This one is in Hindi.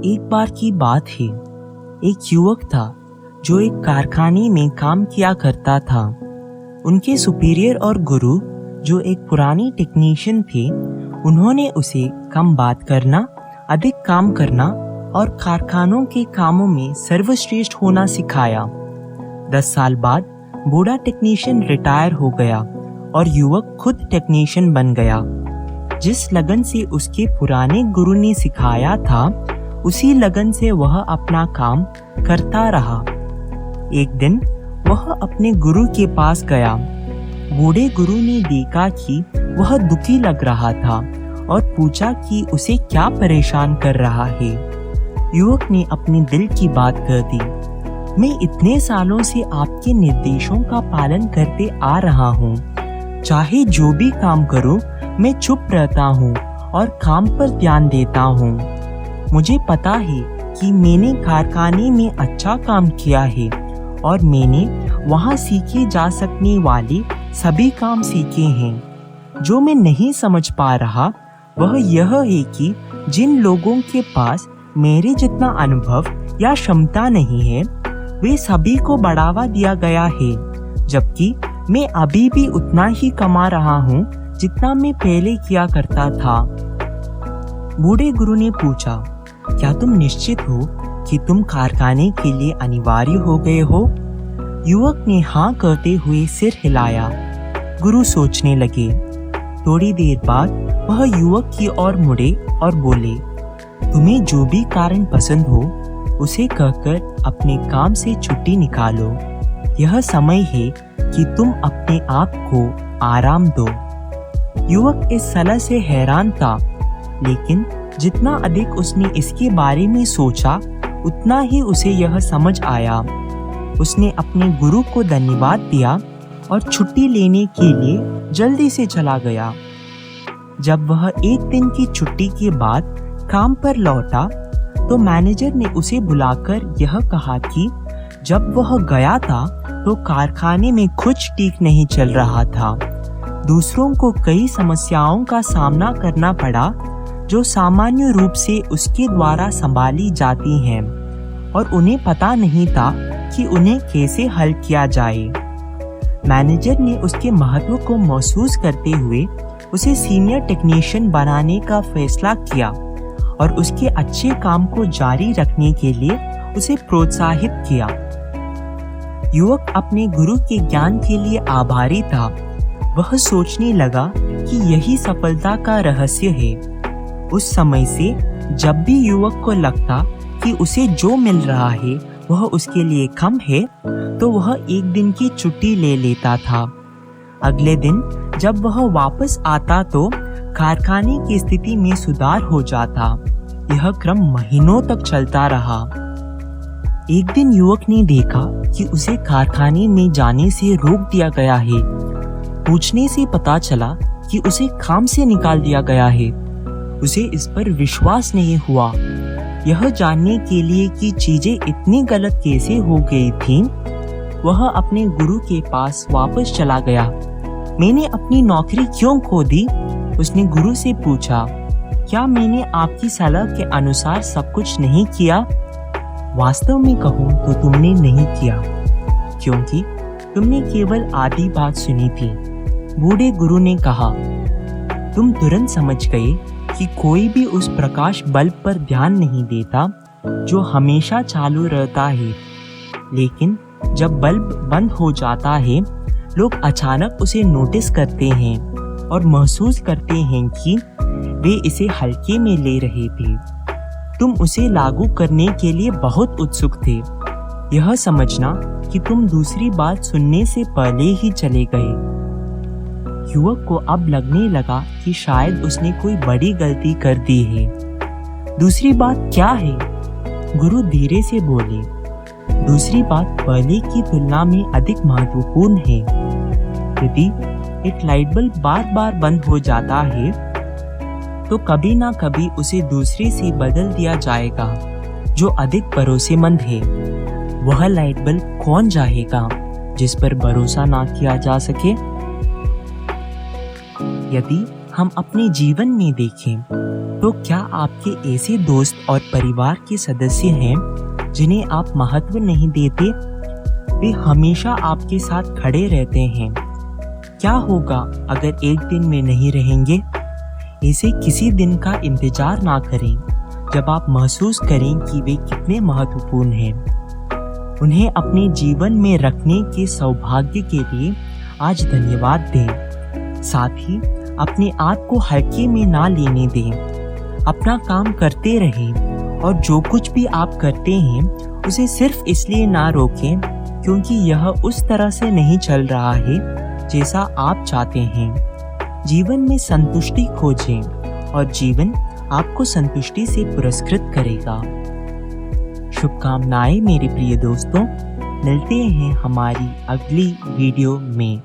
एक बार की बात है। एक युवक था जो एक कारखाने में काम किया करता था। उनके सुपीरियर और गुरु, जो एक पुरानी टेक्नीशियन थे, उन्होंने उसे कम बात करना, अधिक काम करना और कारखानों के कामों में सर्वश्रेष्ठ होना सिखाया। 10 साल बाद बूढ़ा टेक्नीशियन रिटायर हो गया और युवक खुद टेक्नीशियन बन गया। जिस लगन से उसके पुराने गुरु ने सिखाया था, उसी लगन से वह अपना काम करता रहा। एक दिन वह अपने गुरु के पास गया। बूढ़े गुरु ने देखा कि वह दुखी लग रहा था और पूछा कि उसे क्या परेशान कर रहा है। युवक ने अपने दिल की बात कर दी। मैं इतने सालों से आपके निर्देशों का पालन करते आ रहा हूँ। चाहे जो भी काम करूँ, मैं चुप रहता हूँ और काम पर ध्यान देता हूँ। मुझे पता है कि मैंने कारखाने में अच्छा काम किया है और मैंने वहाँ सीखे जा सकने वाले सभी काम सीखे हैं। जो मैं नहीं समझ पा रहा वह यह है कि जिन लोगों के पास मेरे जितना अनुभव या क्षमता नहीं है, वे सभी को बढ़ावा दिया गया है, जबकि मैं अभी भी उतना ही कमा रहा हूँ जितना मैं पहले किया करता था। बूढ़े गुरु ने पूछा, क्या तुम निश्चित हो कि तुम कारखाने के लिए अनिवार्य हो गए हो? युवक ने हाँ करते हुए सिर हिलाया। गुरु सोचने लगे। थोड़ी देर बाद वह युवक की ओर मुड़े और बोले, तुम्हें जो भी कारण पसंद हो उसे कहकर अपने काम से छुट्टी निकालो। यह समय है कि तुम अपने आप को आराम दो। युवक इस सलाह से हैरान था, लेकिन जितना अधिक उसने इसके बारे में सोचा, उतना ही उसे यह समझ आया। उसने अपने गुरु को धन्यवाद दिया और छुट्टी लेने के लिए जल्दी से चला गया। जब वह एक दिन की छुट्टी के बाद काम पर लौटा, तो मैनेजर ने उसे बुलाकर यह कहा कि जब वह गया था तो कारखाने में कुछ ठीक नहीं चल रहा था। दूसरों को कई समस्याओं का सामना करना पड़ा जो सामान्य रूप से उसके द्वारा संभाली जाती हैं, और उन्हें पता नहीं था कि उन्हें कैसे हल किया जाए। मैनेजर ने उसके महत्व को महसूस करते हुए उसे सीनियर टेक्नीशियन बनाने का फैसला किया और उसके अच्छे काम को जारी रखने के लिए उसे प्रोत्साहित किया। युवक अपने गुरु के ज्ञान के लिए आभारी था। वह सोचने लगा कि यही सफलता का रहस्य है। उस समय से जब भी युवक को लगता कि उसे जो मिल रहा है वह उसके लिए कम है, तो वह एक दिन की छुट्टी ले लेता था। अगले दिन जब वह वापस आता तो कारखाने की स्थिति में सुधार हो जाता। यह क्रम महीनों तक चलता रहा। एक दिन युवक ने देखा कि उसे कारखाने में जाने से रोक दिया गया है। पूछने से पता चला कि उसे काम से निकाल दिया गया है। उसे इस पर विश्वास नहीं हुआ। यह जानने के लिए कि चीजें इतनी गलत कैसे हो गई थीं, वह अपने गुरु के पास वापस चला गया। मैंने अपनी नौकरी क्यों खो दी? उसने गुरु से पूछा। क्या मैंने आपकी सलाह के अनुसार सब कुछ नहीं किया? वास्तव में कहूँ तो तुमने नहीं किया, क्योंकि तुमने केवल आधी बात सुनी थी। बूढ़े गुरु ने कहा, तुम तुरंत समझ गए कि कोई भी उस प्रकाश बल्ब पर ध्यान नहीं देता जो हमेशा चालू रहता है, लेकिन जब बल्ब बंद हो जाता है, लोग अचानक उसे नोटिस करते हैं और महसूस करते हैं कि वे इसे हल्के में ले रहे थे। तुम उसे लागू करने के लिए बहुत उत्सुक थे। यह समझना कि तुम दूसरी बात सुनने से पहले ही चले गए। युवक को अब लगने लगा कि शायद उसने कोई बड़ी गलती कर दी है। दूसरी बात क्या है? गुरु धीरे से बोले। दूसरी बात पहले की तुलना में अधिक महत्वपूर्ण है। यदि एक लाइट बल्ब बार बार बंद हो जाता है, तो कभी ना कभी उसे दूसरे से बदल दिया जाएगा जो अधिक भरोसेमंद है। वह लाइट बल्ब कौन चाहेगा जिस पर भरोसा ना किया जा सके? यदि हम अपने जीवन में देखें तो क्या आपके ऐसे दोस्त और परिवार के सदस्य हैं जिन्हें आप महत्व नहीं देते? वे हमेशा आपके साथ खड़े रहते हैं। क्या होगा अगर एक दिन वे नहीं रहेंगे? ऐसे किसी दिन का इंतजार ना करें जब आप महसूस करें कि वे कितने महत्वपूर्ण हैं। उन्हें अपने जीवन में रखने के सौभाग्य के लिए आज धन्यवाद दें। साथ ही अपने आप को हल्के में ना लेने दें। अपना काम करते रहें और जो कुछ भी आप करते हैं उसे सिर्फ इसलिए ना रोकें क्योंकि यह उस तरह से नहीं चल रहा है जैसा आप चाहते हैं। जीवन में संतुष्टि खोजें और जीवन आपको संतुष्टि से पुरस्कृत करेगा। शुभकामनाएं मेरे प्रिय दोस्तों। मिलते हैं हमारी अगली वीडियो में।